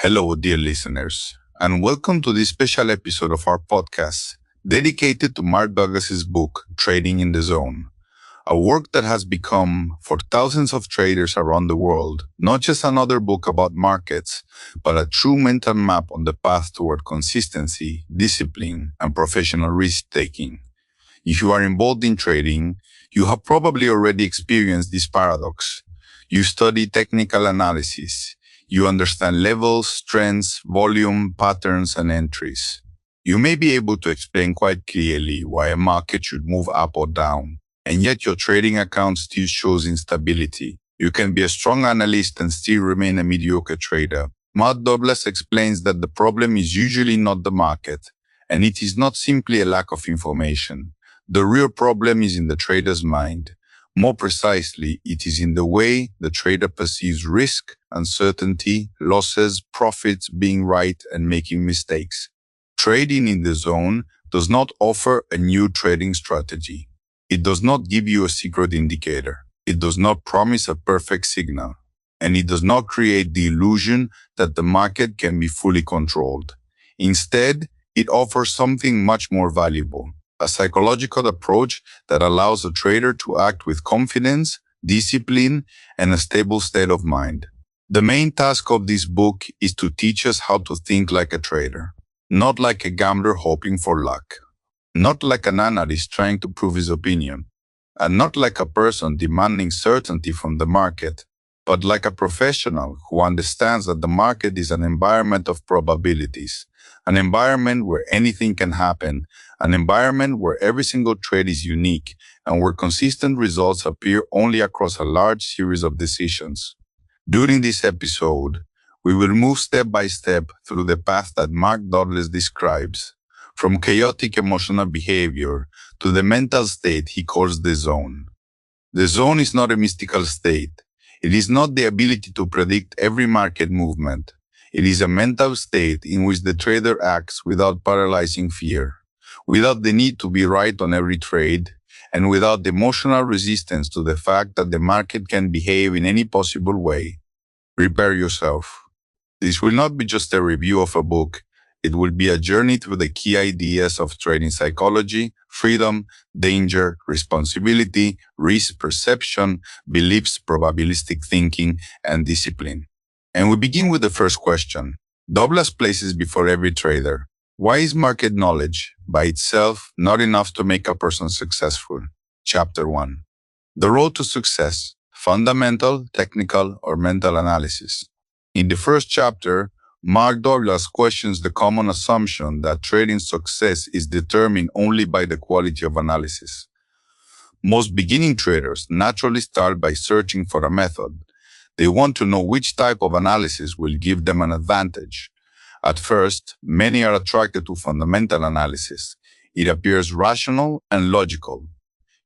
Hello, dear listeners, and welcome to this special episode of our podcast dedicated to Mark Douglas's book, Trading in the Zone, a work that has become, for thousands of traders around the world, not just another book about markets, but a true mental map on the path toward consistency, discipline, and professional risk-taking. If you are involved in trading, you have probably already experienced this paradox. You study technical analysis. You understand levels, trends, volume, patterns, and entries. You may be able to explain quite clearly why a market should move up or down, and yet your trading account still shows instability. You can be a strong analyst and still remain a mediocre trader. Mark Douglas explains that the problem is usually not the market, and it is not simply a lack of information. The real problem is in the trader's mind. More precisely, it is in the way the trader perceives risk, uncertainty, losses, profits, being right, and making mistakes. Trading in the zone does not offer a new trading strategy. It does not give you a secret indicator. It does not promise a perfect signal. And it does not create the illusion that the market can be fully controlled. Instead, it offers something much more valuable. A psychological approach that allows a trader to act with confidence, discipline, and a stable state of mind. The main task of this book is to teach us how to think like a trader, not like a gambler hoping for luck, not like an analyst trying to prove his opinion, and not like a person demanding certainty from the market, but like a professional who understands that the market is an environment of probabilities, an environment where anything can happen, an environment where every single trade is unique and where consistent results appear only across a large series of decisions. During this episode, we will move step by step through the path that Mark Douglas describes, from chaotic emotional behavior to the mental state he calls the zone. The zone is not a mystical state. It is not the ability to predict every market movement. It is a mental state in which the trader acts without paralyzing fear, without the need to be right on every trade, and without the emotional resistance to the fact that the market can behave in any possible way. Prepare yourself. This will not be just a review of a book. It will be a journey through the key ideas of trading psychology, freedom, danger, responsibility, risk perception, beliefs, probabilistic thinking, and discipline. And we begin with the first question. Douglas places before every trader: why is market knowledge, by itself, not enough to make a person successful? Chapter 1. The road to success: fundamental, technical, or mental analysis. In the first chapter, Mark Douglas questions the common assumption that trading success is determined only by the quality of analysis. Most beginning traders naturally start by searching for a method. They want to know which type of analysis will give them an advantage. At first, many are attracted to fundamental analysis. It appears rational and logical.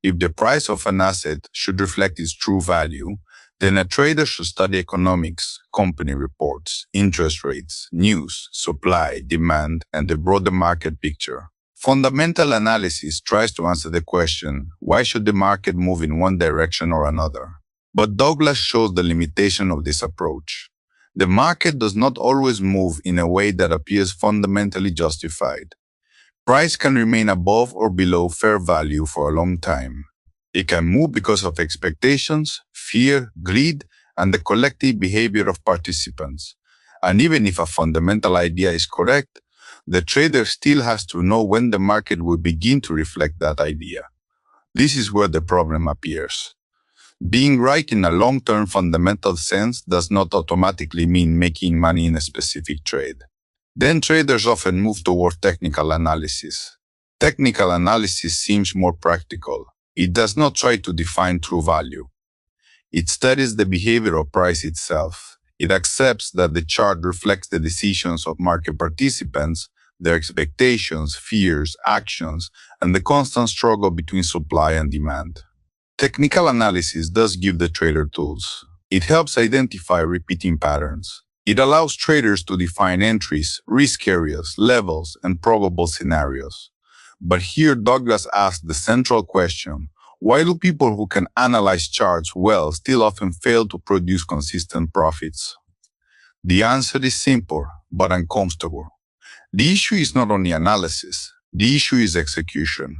If the price of an asset should reflect its true value, then a trader should study economics, company reports, interest rates, news, supply, demand, and the broader market picture. Fundamental analysis tries to answer the question, why should the market move in one direction or another? But Douglas shows the limitation of this approach. The market does not always move in a way that appears fundamentally justified. Price can remain above or below fair value for a long time. It can move because of expectations, fear, greed, and the collective behavior of participants. And even if a fundamental idea is correct, the trader still has to know when the market will begin to reflect that idea. This is where the problem appears. Being right in a long-term fundamental sense does not automatically mean making money in a specific trade. Then traders often move toward technical analysis. Technical analysis seems more practical. It does not try to define true value. It studies the behavior of price itself. It accepts that the chart reflects the decisions of market participants, their expectations, fears, actions, and the constant struggle between supply and demand. Technical analysis does give the trader tools. It helps identify repeating patterns. It allows traders to define entries, risk areas, levels, and probable scenarios. But here Douglas asks the central question: why do people who can analyze charts well still often fail to produce consistent profits? The answer is simple, but uncomfortable. The issue is not only analysis, the issue is execution.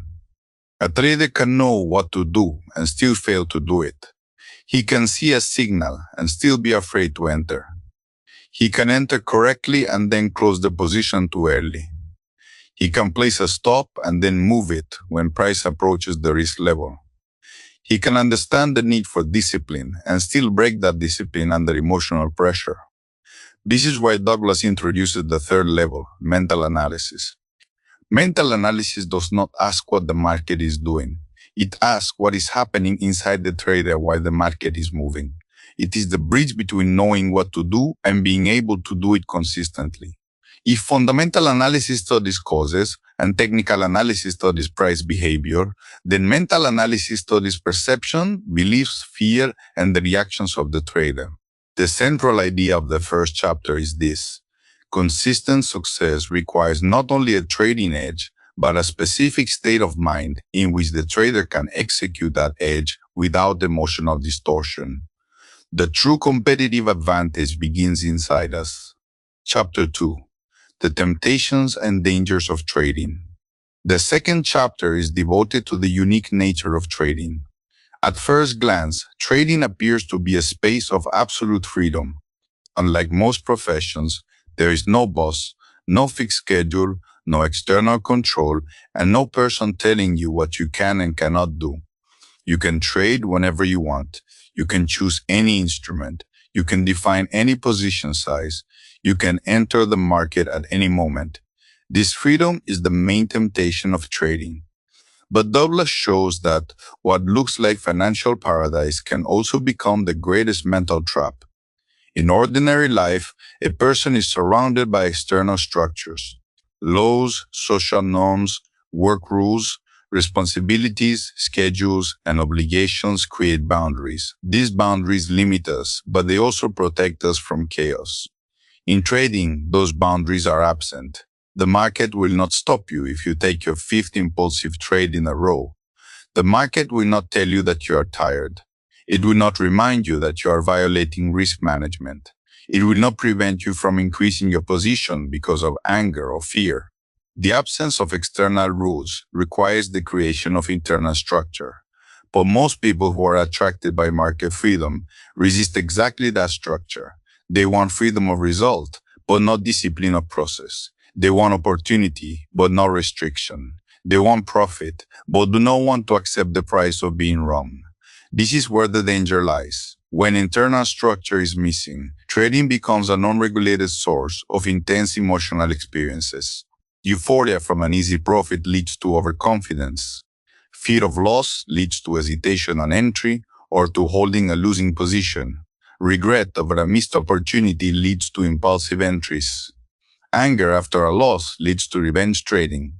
A trader can know what to do and still fail to do it. He can see a signal and still be afraid to enter. He can enter correctly and then close the position too early. He can place a stop and then move it when price approaches the risk level. He can understand the need for discipline and still break that discipline under emotional pressure. This is why Douglas introduces the third level, mental analysis. Mental analysis does not ask what the market is doing. It asks what is happening inside the trader while the market is moving. It is the bridge between knowing what to do and being able to do it consistently. If fundamental analysis studies causes and technical analysis studies price behavior, then mental analysis studies perception, beliefs, fear, and the reactions of the trader. The central idea of the first chapter is this: consistent success requires not only a trading edge, but a specific state of mind in which the trader can execute that edge without emotional distortion. The true competitive advantage begins inside us. Chapter 2. The temptations and dangers of trading. The second chapter is devoted to the unique nature of trading. At first glance, trading appears to be a space of absolute freedom. Unlike most professions, there is no boss, no fixed schedule, no external control, and no person telling you what you can and cannot do. You can trade whenever you want. You can choose any instrument. You can define any position size. You can enter the market at any moment. This freedom is the main temptation of trading. But Douglas shows that what looks like financial paradise can also become the greatest mental trap. In ordinary life, a person is surrounded by external structures. Laws, social norms, work rules, responsibilities, schedules, and obligations create boundaries. These boundaries limit us, but they also protect us from chaos. In trading, those boundaries are absent. The market will not stop you if you take your fifth impulsive trade in a row. The market will not tell you that you are tired. It will not remind you that you are violating risk management. It will not prevent you from increasing your position because of anger or fear. The absence of external rules requires the creation of internal structure. But most people who are attracted by market freedom resist exactly that structure. They want freedom of result, but not discipline of process. They want opportunity, but not restriction. They want profit, but do not want to accept the price of being wrong. This is where the danger lies. When internal structure is missing, trading becomes an unregulated source of intense emotional experiences. Euphoria from an easy profit leads to overconfidence. Fear of loss leads to hesitation on entry or to holding a losing position. Regret over a missed opportunity leads to impulsive entries. Anger after a loss leads to revenge trading.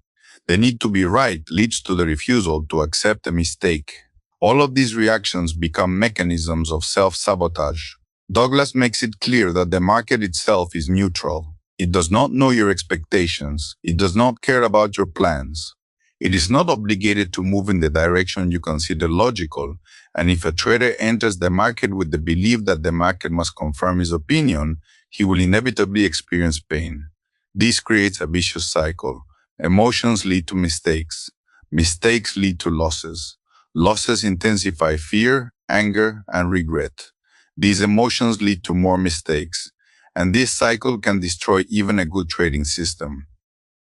The need to be right leads to the refusal to accept a mistake. All of these reactions become mechanisms of self-sabotage. Douglas makes it clear that the market itself is neutral. It does not know your expectations. It does not care about your plans. It is not obligated to move in the direction you consider logical, and if a trader enters the market with the belief that the market must confirm his opinion, he will inevitably experience pain. This creates a vicious cycle. Emotions lead to mistakes. Mistakes lead to losses. Losses intensify fear, anger, and regret. These emotions lead to more mistakes, and this cycle can destroy even a good trading system.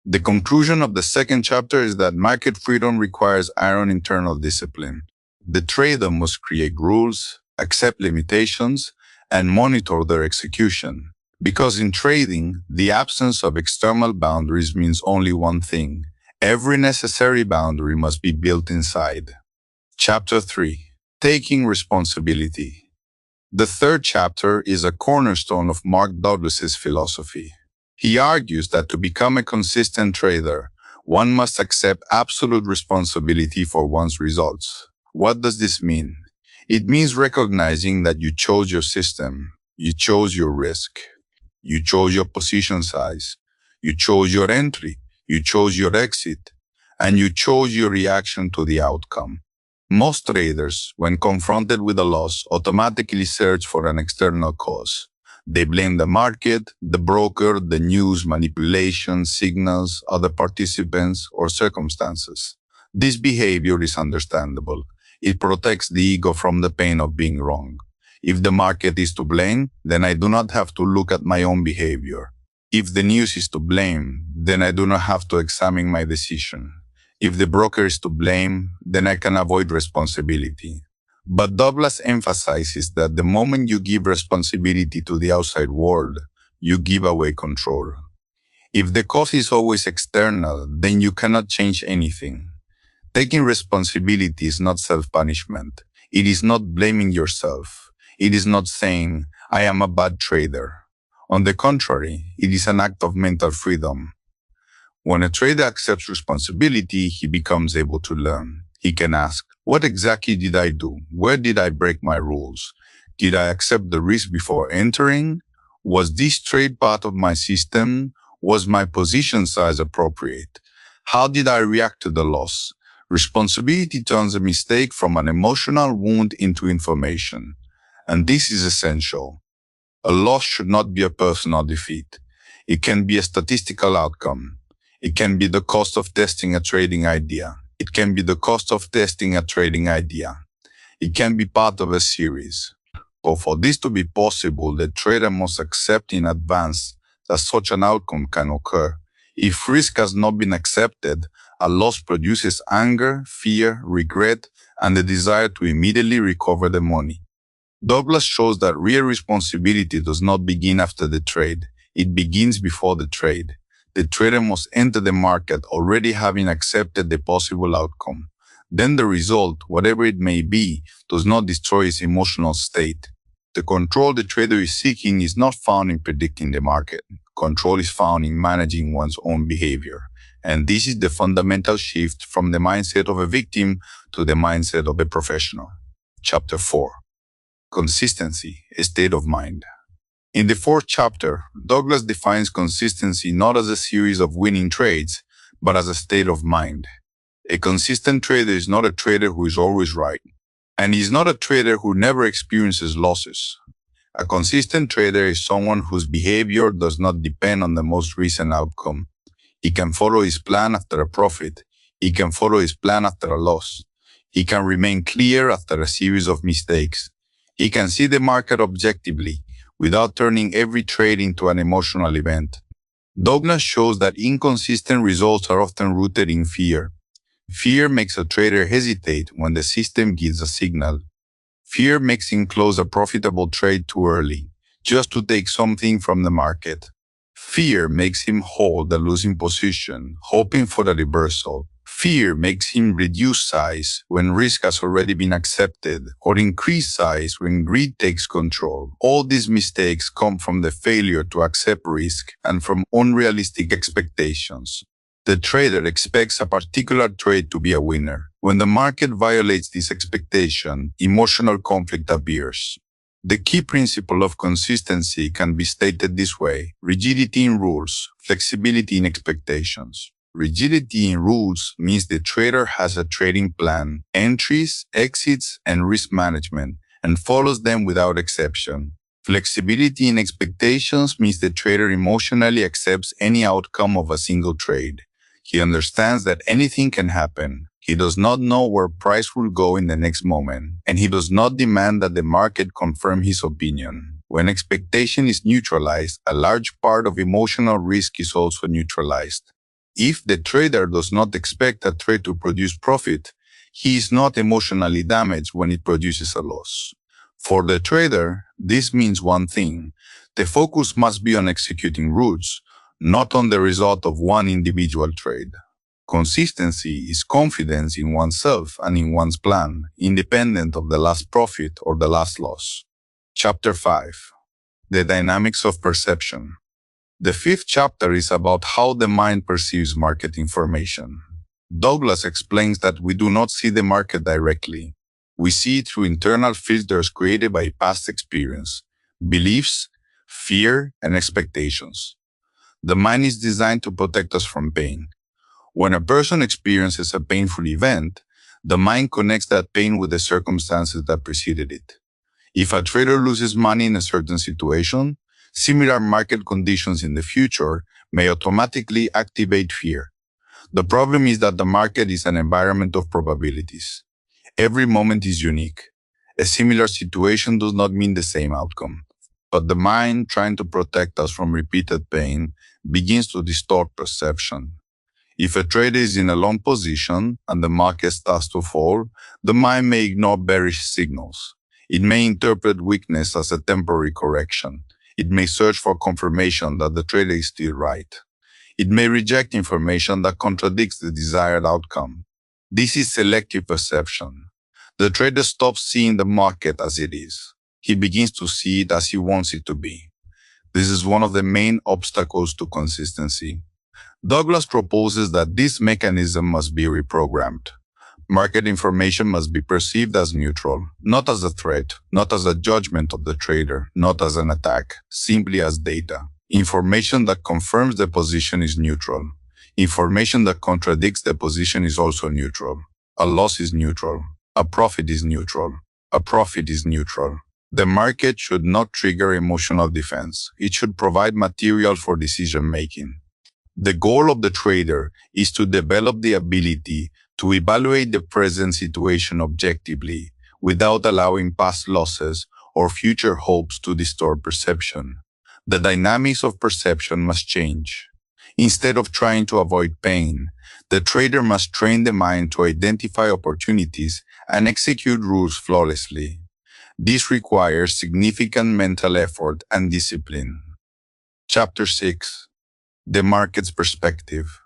The conclusion of the second chapter is that market freedom requires iron internal discipline. The trader must create rules, accept limitations, and monitor their execution. Because in trading, the absence of external boundaries means only one thing. Every necessary boundary must be built inside. Chapter 3. Taking Responsibility. The third chapter is a cornerstone of Mark Douglas's philosophy. He argues that to become a consistent trader, one must accept absolute responsibility for one's results. What does this mean? It means recognizing that you chose your system, you chose your risk, you chose your position size, you chose your entry, you chose your exit, and you chose your reaction to the outcome. Most traders, when confronted with a loss, automatically search for an external cause. They blame the market, the broker, the news, manipulation, signals, other participants, or circumstances. This behavior is understandable. It protects the ego from the pain of being wrong. If the market is to blame, then I do not have to look at my own behavior. If the news is to blame, then I do not have to examine my decision. If the broker is to blame, then I can avoid responsibility. But Douglas emphasizes that the moment you give responsibility to the outside world, you give away control. If the cause is always external, then you cannot change anything. Taking responsibility is not self-punishment. It is not blaming yourself. It is not saying, I am a bad trader. On the contrary, it is an act of mental freedom. When a trader accepts responsibility, he becomes able to learn. He can ask, what exactly did I do? Where did I break my rules? Did I accept the risk before entering? Was this trade part of my system? Was my position size appropriate? How did I react to the loss? Responsibility turns a mistake from an emotional wound into information. And this is essential. A loss should not be a personal defeat. It can be a statistical outcome. It can be the cost of testing a trading idea. It can be the cost of testing a trading idea. It can be part of a series. But for this to be possible, the trader must accept in advance that such an outcome can occur. If risk has not been accepted, a loss produces anger, fear, regret, and the desire to immediately recover the money. Douglas shows that real responsibility does not begin after the trade. It begins before the trade. The trader must enter the market already having accepted the possible outcome. Then the result, whatever it may be, does not destroy his emotional state. The control the trader is seeking is not found in predicting the market. Control is found in managing one's own behavior. And this is the fundamental shift from the mindset of a victim to the mindset of a professional. Chapter 4. Consistency, a state of mind. In the fourth chapter, Douglas defines consistency not as a series of winning trades, but as a state of mind. A consistent trader is not a trader who is always right, and he is not a trader who never experiences losses. A consistent trader is someone whose behavior does not depend on the most recent outcome. He can follow his plan after a profit. He can follow his plan after a loss. He can remain clear after a series of mistakes. He can see the market objectively, without turning every trade into an emotional event. Douglas shows that inconsistent results are often rooted in fear. Fear makes a trader hesitate when the system gives a signal. Fear makes him close a profitable trade too early, just to take something from the market. Fear makes him hold a losing position, hoping for a reversal. Fear makes him reduce size when risk has already been accepted, or increase size when greed takes control. All these mistakes come from the failure to accept risk and from unrealistic expectations. The trader expects a particular trade to be a winner. When the market violates this expectation, emotional conflict appears. The key principle of consistency can be stated this way: rigidity in rules, flexibility in expectations. Rigidity in rules means the trader has a trading plan, entries, exits, and risk management, and follows them without exception. Flexibility in expectations means the trader emotionally accepts any outcome of a single trade. He understands that anything can happen. He does not know where price will go in the next moment, and he does not demand that the market confirm his opinion. When expectation is neutralized, a large part of emotional risk is also neutralized. If the trader does not expect a trade to produce profit, he is not emotionally damaged when it produces a loss. For the trader, this means one thing: the focus must be on executing routes, not on the result of one individual trade. Consistency is confidence in oneself and in one's plan, independent of the last profit or the last loss. Chapter 5. The Dynamics of Perception. The fifth chapter is about how the mind perceives market information. Douglas explains that we do not see the market directly. We see it through internal filters created by past experience, beliefs, fear, and expectations. The mind is designed to protect us from pain. When a person experiences a painful event, the mind connects that pain with the circumstances that preceded it. If a trader loses money in a certain situation, Similar market conditions in the future may automatically activate fear. The problem is that the market is an environment of probabilities. Every moment is unique. A similar situation does not mean the same outcome. But the mind, trying to protect us from repeated pain, begins to distort perception. If a trader is in a long position and the market starts to fall, the mind may ignore bearish signals. It may interpret weakness as a temporary correction. It may search for confirmation that the trader is still right. It may reject information that contradicts the desired outcome. This is selective perception. The trader stops seeing the market as it is. He begins to see it as he wants it to be. This is one of the main obstacles to consistency. Douglas proposes that this mechanism must be reprogrammed. Market information must be perceived as neutral, not as a threat, not as a judgment of the trader, not as an attack, simply as data. Information that confirms the position is neutral. Information that contradicts the position is also neutral. A loss is neutral. A profit is neutral. A profit is neutral. The market should not trigger emotional defense. It should provide material for decision-making. The goal of the trader is to develop the ability to evaluate the present situation objectively without allowing past losses or future hopes to distort perception. The dynamics of perception must change. Instead of trying to avoid pain, the trader must train the mind to identify opportunities and execute rules flawlessly. This requires significant mental effort and discipline. Chapter 6. The Market's Perspective.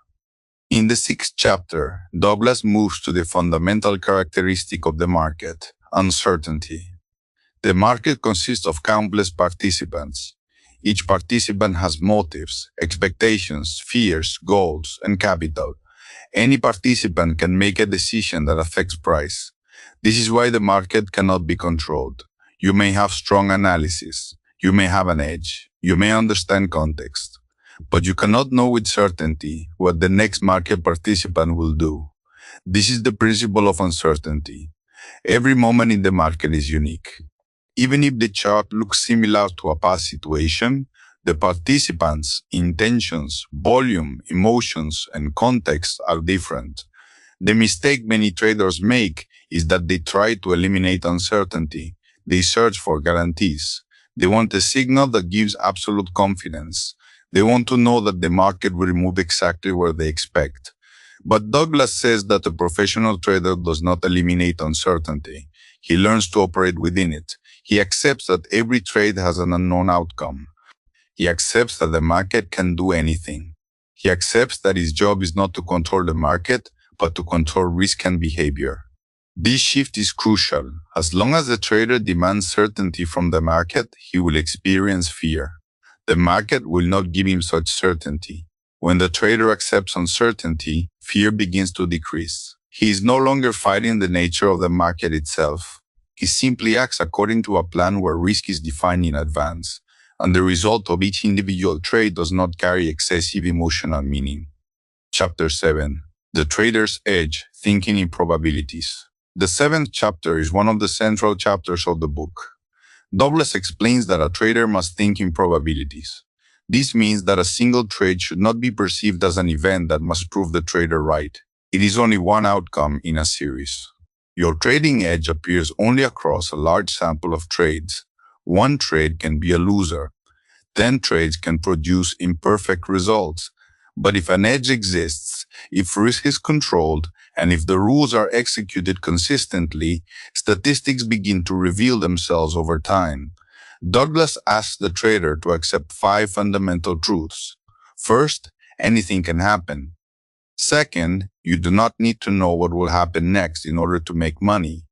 In the 6th chapter, Douglas moves to the fundamental characteristic of the market, uncertainty. The market consists of countless participants. Each participant has motives, expectations, fears, goals, and capital. Any participant can make a decision that affects price. This is why the market cannot be controlled. You may have strong analysis. You may have an edge. You may understand context. But you cannot know with certainty what the next market participant will do. This is the principle of uncertainty. Every moment in the market is unique. Even if the chart looks similar to a past situation, the participants' intentions, volume, emotions, and context are different. The mistake many traders make is that they try to eliminate uncertainty. They search for guarantees. They want a signal that gives absolute confidence. They want to know that the market will move exactly where they expect. But Douglas says that a professional trader does not eliminate uncertainty. He learns to operate within it. He accepts that every trade has an unknown outcome. He accepts that the market can do anything. He accepts that his job is not to control the market, but to control risk and behavior. This shift is crucial. As long as the trader demands certainty from the market, he will experience fear. The market will not give him such certainty. When the trader accepts uncertainty, fear begins to decrease. He is no longer fighting the nature of the market itself. He simply acts according to a plan where risk is defined in advance, and the result of each individual trade does not carry excessive emotional meaning. Chapter 7. The Trader's Edge, Thinking in Probabilities. The 7th chapter is one of the central chapters of the book. Douglas explains that a trader must think in probabilities. This means that a single trade should not be perceived as an event that must prove the trader right. It is only one outcome in a series. Your trading edge appears only across a large sample of trades. One trade can be a loser. 10 trades can produce imperfect results. But if an edge exists, if risk is controlled, and if the rules are executed consistently, statistics begin to reveal themselves over time. Douglas asks the trader to accept 5 fundamental truths. First, anything can happen. Second, you do not need to know what will happen next in order to make money.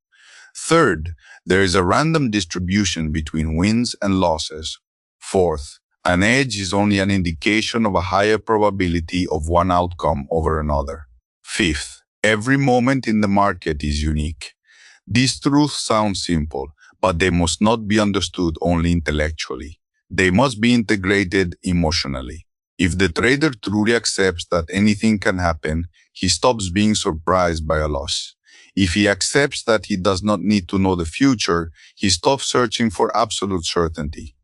Third, there is a random distribution between wins and losses. Fourth, an edge is only an indication of a higher probability of one outcome over another. Fifth, every moment in the market is unique. These truths sound simple, but they must not be understood only intellectually. They must be integrated emotionally. If the trader truly accepts that anything can happen, he stops being surprised by a loss. If he accepts that he does not need to know the future, he stops searching for absolute certainty.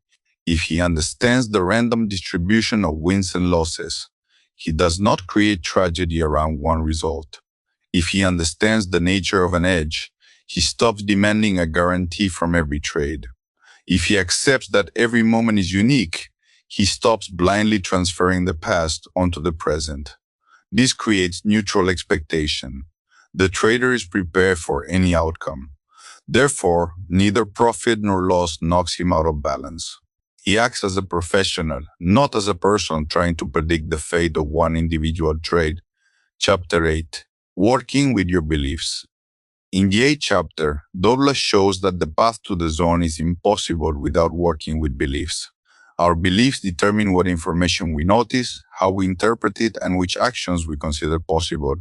If he understands the random distribution of wins and losses, he does not create tragedy around one result. If he understands the nature of an edge, he stops demanding a guarantee from every trade. If he accepts that every moment is unique, he stops blindly transferring the past onto the present. This creates neutral expectation. The trader is prepared for any outcome. Therefore, neither profit nor loss knocks him out of balance. He acts as a professional, not as a person trying to predict the fate of one individual trade. Chapter 8. Working with your beliefs. In the 8th chapter, Douglas shows that the path to the zone is impossible without working with beliefs. Our beliefs determine what information we notice, how we interpret it, and which actions we consider possible.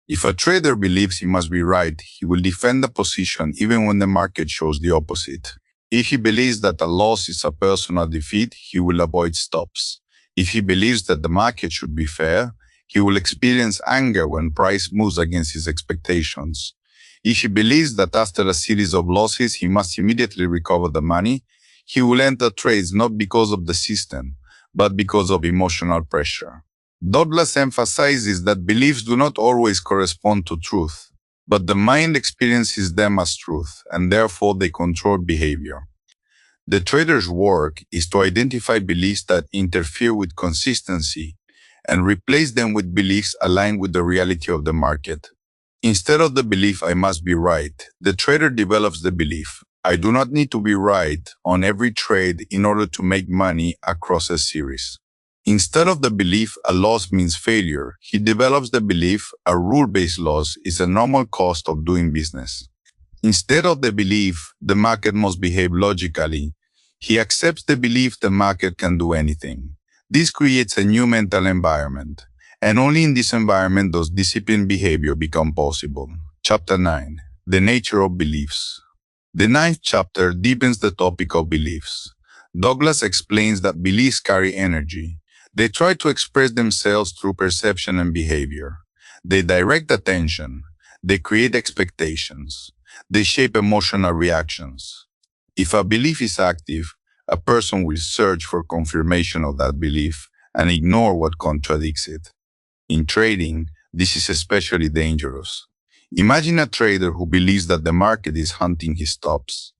If a trader believes he must be right, he will defend the position even when the market shows the opposite. If he believes that a loss is a personal defeat, he will avoid stops. If he believes that the market should be fair, he will experience anger when price moves against his expectations. If he believes that after a series of losses he must immediately recover the money, he will enter trades not because of the system, but because of emotional pressure. Douglas emphasizes that beliefs do not always correspond to truth, but the mind experiences them as truth, and therefore they control behavior. The trader's work is to identify beliefs that interfere with consistency and replace them with beliefs aligned with the reality of the market. Instead of the belief I must be right, the trader develops the belief I do not need to be right on every trade in order to make money across a series. Instead of the belief a loss means failure, he develops the belief a rule-based loss is a normal cost of doing business. Instead of the belief the market must behave logically, he accepts the belief the market can do anything. This creates a new mental environment, and only in this environment does disciplined behavior become possible. Chapter 9. The nature of beliefs. The 9th chapter deepens the topic of beliefs. Douglas explains that beliefs carry energy. They try to express themselves through perception and behavior. They direct attention. They create expectations. They shape emotional reactions. If a belief is active, a person will search for confirmation of that belief and ignore what contradicts it. In trading, this is especially dangerous. Imagine a trader who believes that the market is hunting his stops.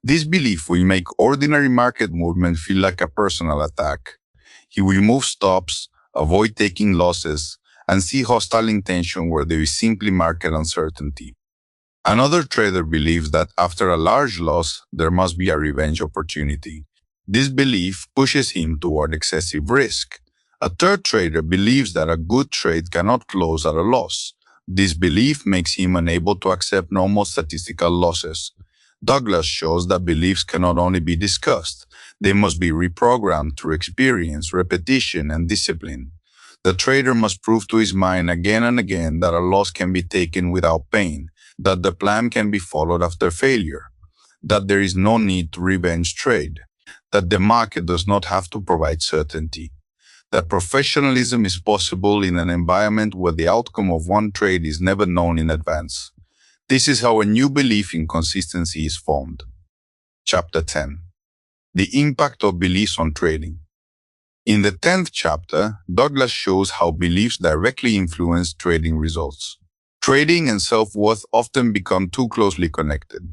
This belief will make ordinary market movement feel like a personal attack. He will move stops, avoid taking losses, and see hostile intention where there is simply market uncertainty. Another trader believes that after a large loss, there must be a revenge opportunity. This belief pushes him toward excessive risk. A third trader believes that a good trade cannot close at a loss. This belief makes him unable to accept normal statistical losses. Douglas shows that beliefs cannot only be discussed, they must be reprogrammed through experience, repetition, and discipline. The trader must prove to his mind again and again that a loss can be taken without pain, that the plan can be followed after failure, that there is no need to revenge trade, that the market does not have to provide certainty, that professionalism is possible in an environment where the outcome of one trade is never known in advance. This is how a new belief in consistency is formed. Chapter 10. The impact of beliefs on trading. In the 10th chapter, Douglas shows how beliefs directly influence trading results. Trading and self-worth often become too closely connected.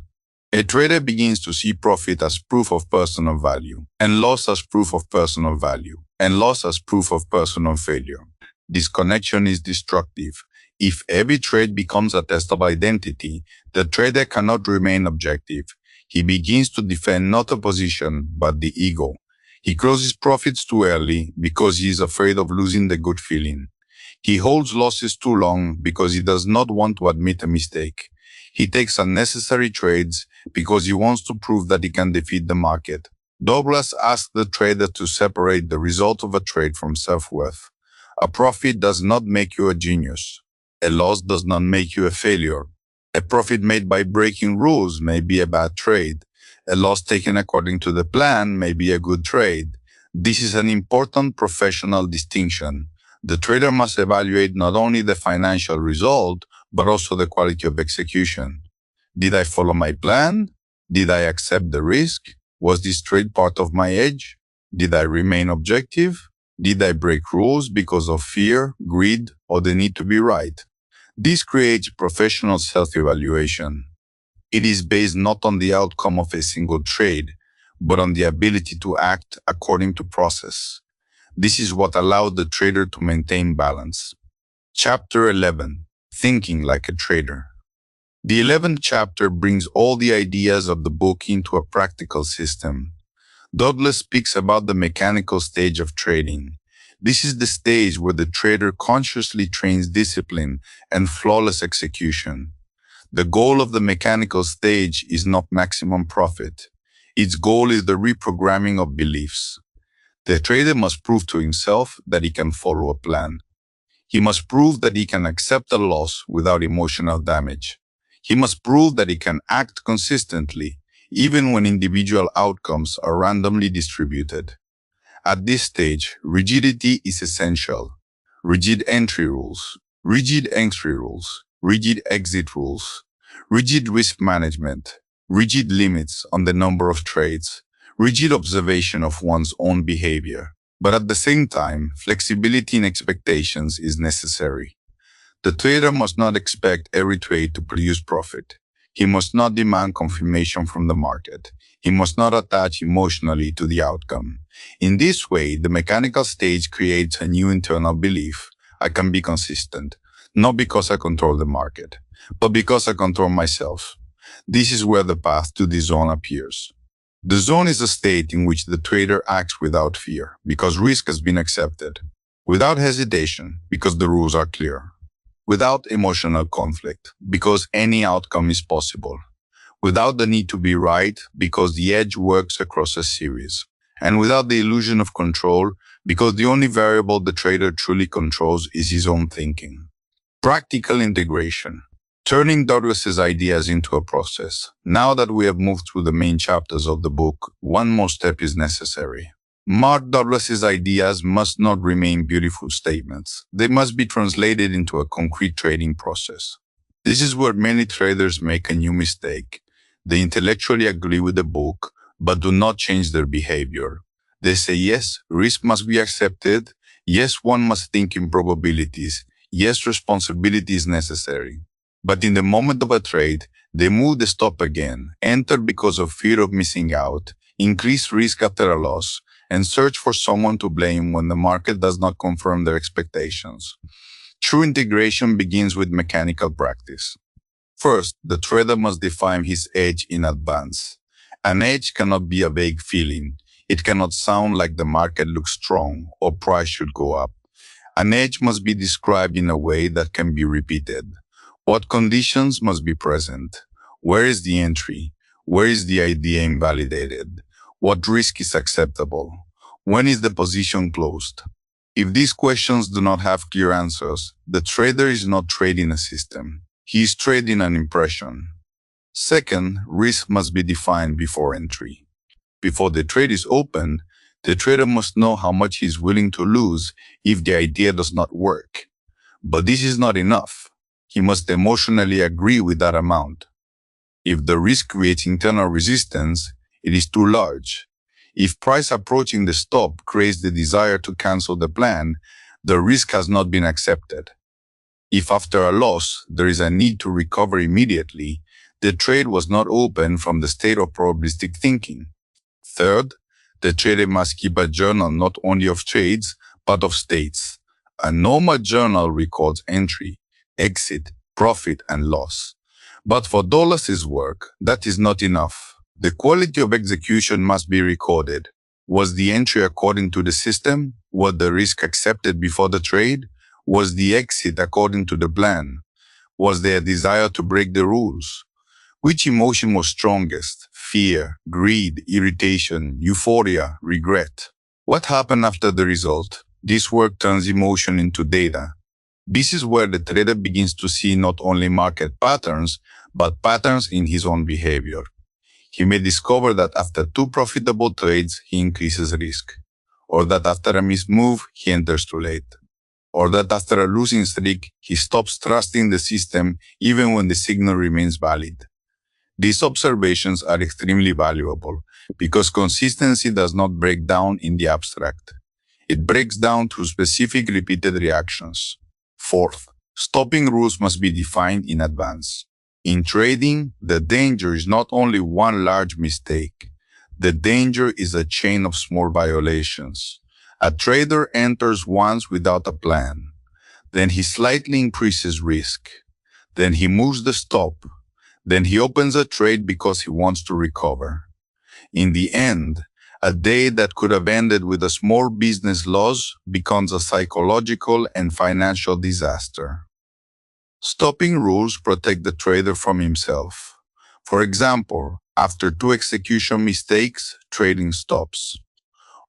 A trader begins to see profit as proof of personal value, and loss as proof of personal value, and loss as proof of personal failure. This connection is destructive. If every trade becomes a test of identity, the trader cannot remain objective. He begins to defend not a position, but the ego. He closes profits too early because he is afraid of losing the good feeling. He holds losses too long because he does not want to admit a mistake. He takes unnecessary trades because he wants to prove that he can defeat the market. Douglas asks the trader to separate the result of a trade from self-worth. A profit does not make you a genius. A loss does not make you a failure. A profit made by breaking rules may be a bad trade. A loss taken according to the plan may be a good trade. This is an important professional distinction. The trader must evaluate not only the financial result, but also the quality of execution. Did I follow my plan? Did I accept the risk? Was this trade part of my edge? Did I remain objective? Did I break rules because of fear, greed, or the need to be right? This creates professional self-evaluation. It is based not on the outcome of a single trade, but on the ability to act according to process. This is what allowed the trader to maintain balance. Chapter 11. Thinking like a trader. The 11th chapter brings all the ideas of the book into a practical system. Douglas speaks about the mechanical stage of trading. This is the stage where the trader consciously trains discipline and flawless execution. The goal of the mechanical stage is not maximum profit. Its goal is the reprogramming of beliefs. The trader must prove to himself that he can follow a plan. He must prove that he can accept a loss without emotional damage. He must prove that he can act consistently, even when individual outcomes are randomly distributed. At this stage, rigidity is essential. Rigid entry rules, rigid entry rules, rigid exit rules, rigid risk management, rigid limits on the number of trades, rigid observation of one's own behavior. But at the same time, flexibility in expectations is necessary. The trader must not expect every trade to produce profit. He must not demand confirmation from the market. He must not attach emotionally to the outcome. In this way, the mechanical stage creates a new internal belief. I can be consistent, not because I control the market, but because I control myself. This is where the path to the zone appears. The zone is a state in which the trader acts without fear, because risk has been accepted, without hesitation, because the rules are clear, without emotional conflict, because any outcome is possible, without the need to be right, because the edge works across a series, and without the illusion of control, because the only variable the trader truly controls is his own thinking. Practical integration. Turning Douglas's ideas into a process. Now that we have moved through the main chapters of the book, one more step is necessary. Mark Douglas's ideas must not remain beautiful statements. They must be translated into a concrete trading process. This is where many traders make a new mistake. They intellectually agree with the book, but do not change their behavior. They say, yes, risk must be accepted. Yes, one must think in probabilities. Yes, responsibility is necessary. But in the moment of a trade, they move the stop again, enter because of fear of missing out, increase risk after a loss, and search for someone to blame when the market does not confirm their expectations. True integration begins with mechanical practice. First, the trader must define his edge in advance. An edge cannot be a vague feeling. It cannot sound like the market looks strong or price should go up. An edge must be described in a way that can be repeated. What conditions must be present? Where is the entry? Where is the idea invalidated? What risk is acceptable? When is the position closed? If these questions do not have clear answers, the trader is not trading a system. He is trading an impression. Second, risk must be defined before entry. Before the trade is opened, the trader must know how much he is willing to lose if the idea does not work. But this is not enough. He must emotionally agree with that amount. If the risk creates internal resistance, it is too large. If price approaching the stop creates the desire to cancel the plan, the risk has not been accepted. If after a loss, there is a need to recover immediately, the trade was not open from the state of probabilistic thinking. Third, the trader must keep a journal not only of trades, but of states. A normal journal records entry, exit, profit, and loss. But for Douglas's work, that is not enough. The quality of execution must be recorded. Was the entry according to the system? Was the risk accepted before the trade? Was the exit according to the plan? Was there a desire to break the rules? Which emotion was strongest? Fear, greed, irritation, euphoria, regret. What happened after the result? This work turns emotion into data. This is where the trader begins to see not only market patterns, but patterns in his own behavior. He may discover that after 2 profitable trades, he increases risk, or that after a missed move, he enters too late, or that after a losing streak, he stops trusting the system even when the signal remains valid. These observations are extremely valuable because consistency does not break down in the abstract. It breaks down through specific repeated reactions. Fourth, stopping rules must be defined in advance. In trading, the danger is not only one large mistake. The danger is a chain of small violations. A trader enters once without a plan. Then he slightly increases risk. Then he moves the stop. Then he opens a trade because he wants to recover. In the end, a day that could have ended with a small business loss becomes a psychological and financial disaster. Stopping rules protect the trader from himself. For example, after two execution mistakes, trading stops.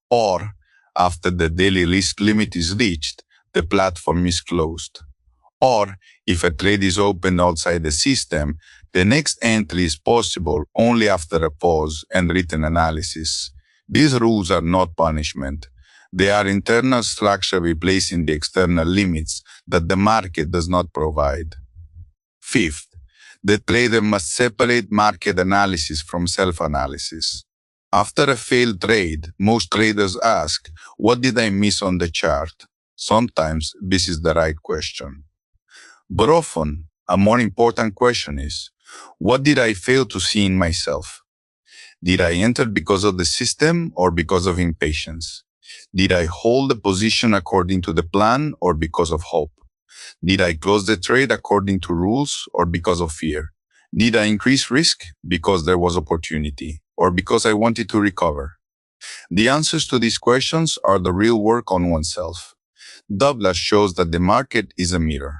Or, after the daily risk limit is reached, the platform is closed. Or, if a trade is opened outside the system, the next entry is possible only after a pause and written analysis. These rules are not punishment. They are internal structure replacing the external limits that the market does not provide. Fifth, the trader must separate market analysis from self-analysis. After a failed trade, most traders ask, what did I miss on the chart? Sometimes this is the right question. But often, a more important question is, what did I fail to see in myself? Did I enter because of the system or because of impatience? Did I hold the position according to the plan or because of hope? Did I close the trade according to rules or because of fear? Did I increase risk because there was opportunity or because I wanted to recover? The answers to these questions are the real work on oneself. Douglas shows that the market is a mirror.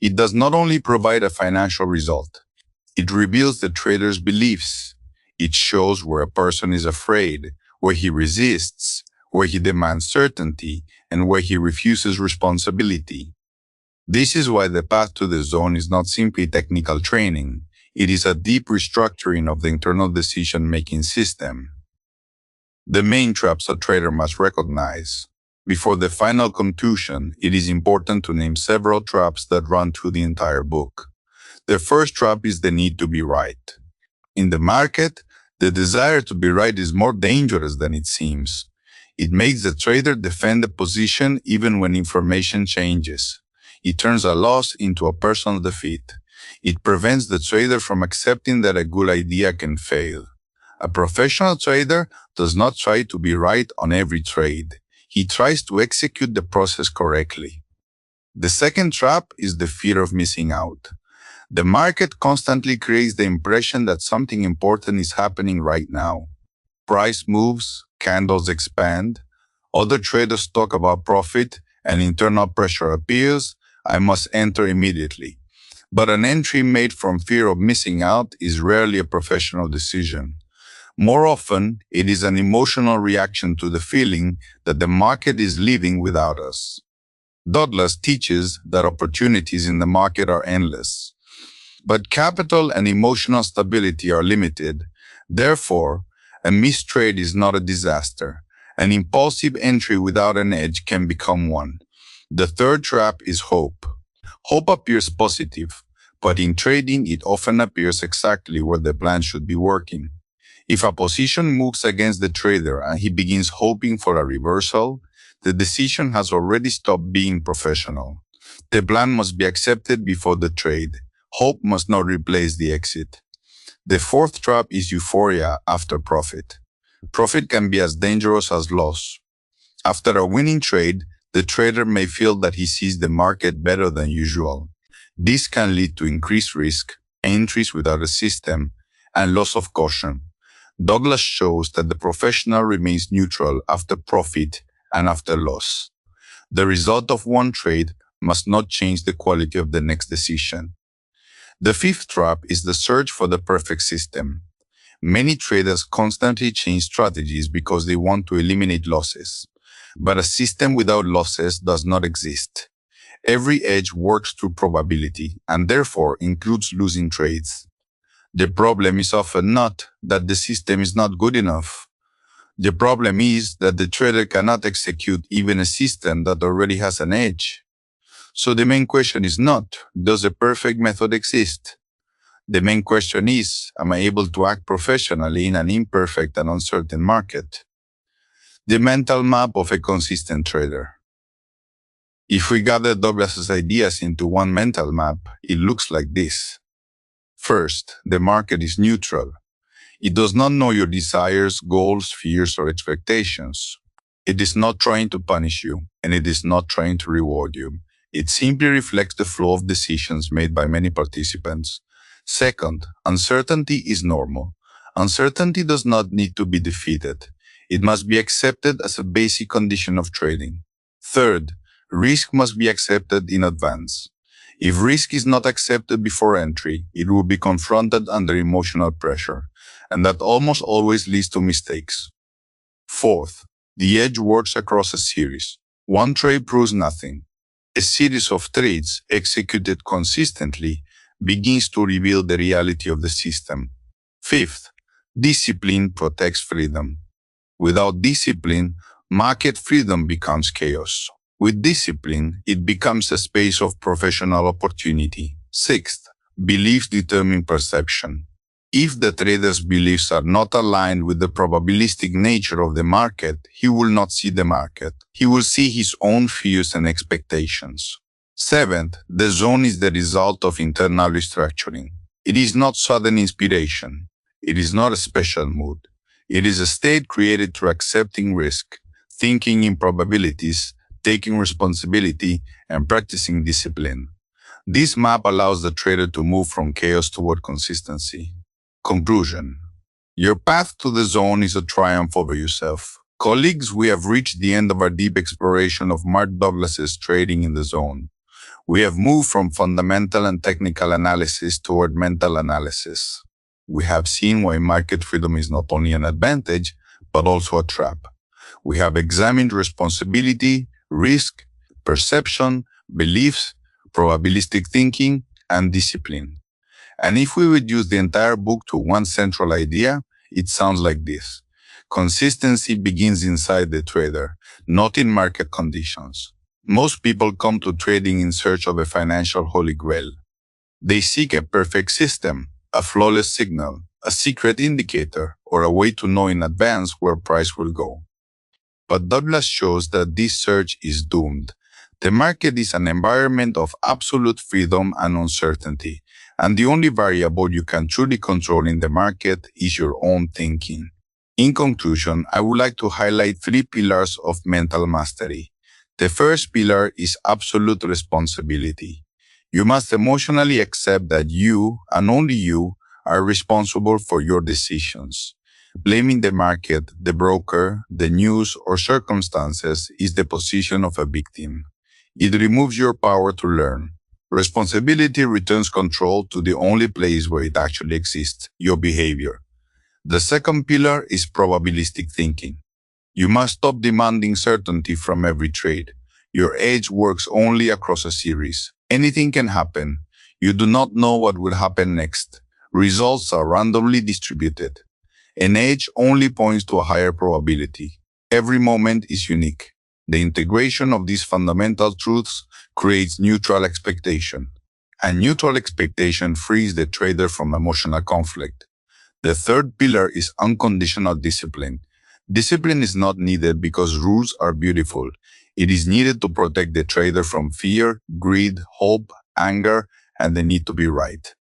It does not only provide a financial result, it reveals the trader's beliefs. It shows where a person is afraid, where he resists, where he demands certainty, and where he refuses responsibility. This is why the path to the zone is not simply technical training. It is a deep restructuring of the internal decision-making system. The main traps a trader must recognize. Before the final conclusion, it is important to name several traps that run through the entire book. The first trap is the need to be right. In the market, the desire to be right is more dangerous than it seems. It makes the trader defend the position even when information changes. It turns a loss into a personal defeat. It prevents the trader from accepting that a good idea can fail. A professional trader does not try to be right on every trade. He tries to execute the process correctly. The second trap is the fear of missing out. The market constantly creates the impression that something important is happening right now. Price moves, candles expand, other traders talk about profit, and internal pressure appears. I must enter immediately. But an entry made from fear of missing out is rarely a professional decision. More often, it is an emotional reaction to the feeling that the market is leaving without us. Douglas teaches that opportunities in the market are endless. But capital and emotional stability are limited. Therefore, a missed trade is not a disaster. An impulsive entry without an edge can become one. The third trap is hope. Hope appears positive, but in trading it often appears exactly where the plan should be working. If a position moves against the trader and he begins hoping for a reversal, the decision has already stopped being professional. The plan must be accepted before the trade. Hope must not replace the exit. The fourth trap is euphoria after profit. Profit can be as dangerous as loss. After a winning trade, the trader may feel that he sees the market better than usual. This can lead to increased risk, entries without a system, and loss of caution. Douglas shows that the professional remains neutral after profit and after loss. The result of one trade must not change the quality of the next decision. The fifth trap is the search for the perfect system. Many traders constantly change strategies because they want to eliminate losses. But a system without losses does not exist. Every edge works through probability and therefore includes losing trades. The problem is often not that the system is not good enough. The problem is that the trader cannot execute even a system that already has an edge. So the main question is not, does a perfect method exist? The main question is, am I able to act professionally in an imperfect and uncertain market? The mental map of a consistent trader. If we gather Douglas's ideas into one mental map, it looks like this. First, the market is neutral. It does not know your desires, goals, fears, or expectations. It is not trying to punish you, and it is not trying to reward you. It simply reflects the flow of decisions made by many participants. Second, uncertainty is normal. Uncertainty does not need to be defeated. It must be accepted as a basic condition of trading. Third, risk must be accepted in advance. If risk is not accepted before entry, it will be confronted under emotional pressure, and that almost always leads to mistakes. Fourth, the edge works across a series. One trade proves nothing. A series of trades executed consistently begins to reveal the reality of the system. Fifth, discipline protects freedom. Without discipline, market freedom becomes chaos. With discipline, it becomes a space of professional opportunity. Sixth, beliefs determine perception. If the trader's beliefs are not aligned with the probabilistic nature of the market, he will not see the market. He will see his own fears and expectations. Seventh, the zone is the result of internal restructuring. It is not sudden inspiration. It is not a special mood. It is a state created through accepting risk, thinking in probabilities, taking responsibility, and practicing discipline. This map allows the trader to move from chaos toward consistency. Conclusion. Your path to the zone is a triumph over yourself. Colleagues, we have reached the end of our deep exploration of Mark Douglas's Trading in the Zone. We have moved from fundamental and technical analysis toward mental analysis. We have seen why market freedom is not only an advantage, but also a trap. We have examined responsibility, risk, perception, beliefs, probabilistic thinking, and discipline. And if we reduce the entire book to one central idea, it sounds like this. Consistency begins inside the trader, not in market conditions. Most people come to trading in search of a financial holy grail. They seek a perfect system, a flawless signal, a secret indicator, or a way to know in advance where price will go. But Douglas shows that this search is doomed. The market is an environment of absolute freedom and uncertainty, and the only variable you can truly control in the market is your own thinking. In conclusion, I would like to highlight 3 pillars of mental mastery. The first pillar is absolute responsibility. You must emotionally accept that you, and only you, are responsible for your decisions. Blaming the market, the broker, the news, or circumstances is the position of a victim. It removes your power to learn. Responsibility returns control to the only place where it actually exists, your behavior. The second pillar is probabilistic thinking. You must stop demanding certainty from every trade. Your edge works only across a series. Anything can happen. You do not know what will happen next. Results are randomly distributed. An edge only points to a higher probability. Every moment is unique. The integration of these fundamental truths creates neutral expectation. And neutral expectation frees the trader from emotional conflict. The third pillar is unconditional discipline. Discipline is not needed because rules are beautiful. It is needed to protect the trader from fear, greed, hope, anger, and the need to be right.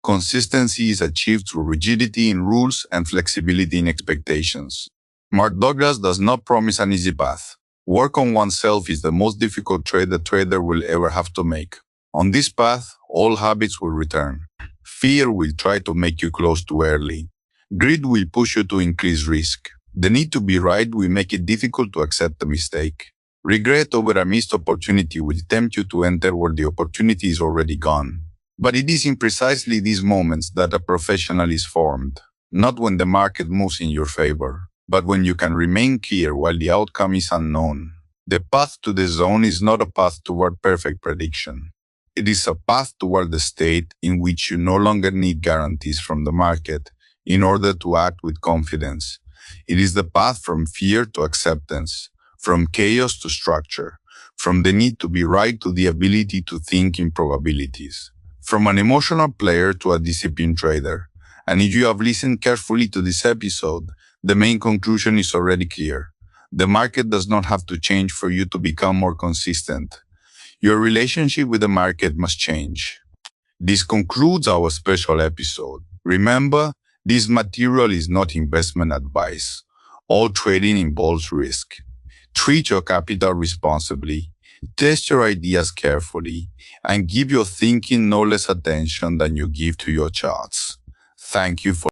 Consistency is achieved through rigidity in rules and flexibility in expectations. Mark Douglas does not promise an easy path. Work on oneself is the most difficult trade the trader will ever have to make. On this path, old habits will return. Fear will try to make you close too early. Greed will push you to increase risk. The need to be right will make it difficult to accept a mistake. Regret over a missed opportunity will tempt you to enter where the opportunity is already gone. But it is in precisely these moments that a professional is formed, not when the market moves in your favor, but when you can remain clear while the outcome is unknown. The path to the zone is not a path toward perfect prediction. It is a path toward the state in which you no longer need guarantees from the market in order to act with confidence. It is the path from fear to acceptance, from chaos to structure, from the need to be right to the ability to think in probabilities, from an emotional player to a disciplined trader. And if you have listened carefully to this episode, the main conclusion is already clear. The market does not have to change for you to become more consistent. Your relationship with the market must change. This concludes our special episode. Remember, this material is not investment advice. All trading involves risk. Treat your capital responsibly, test your ideas carefully, and give your thinking no less attention than you give to your charts. Thank you for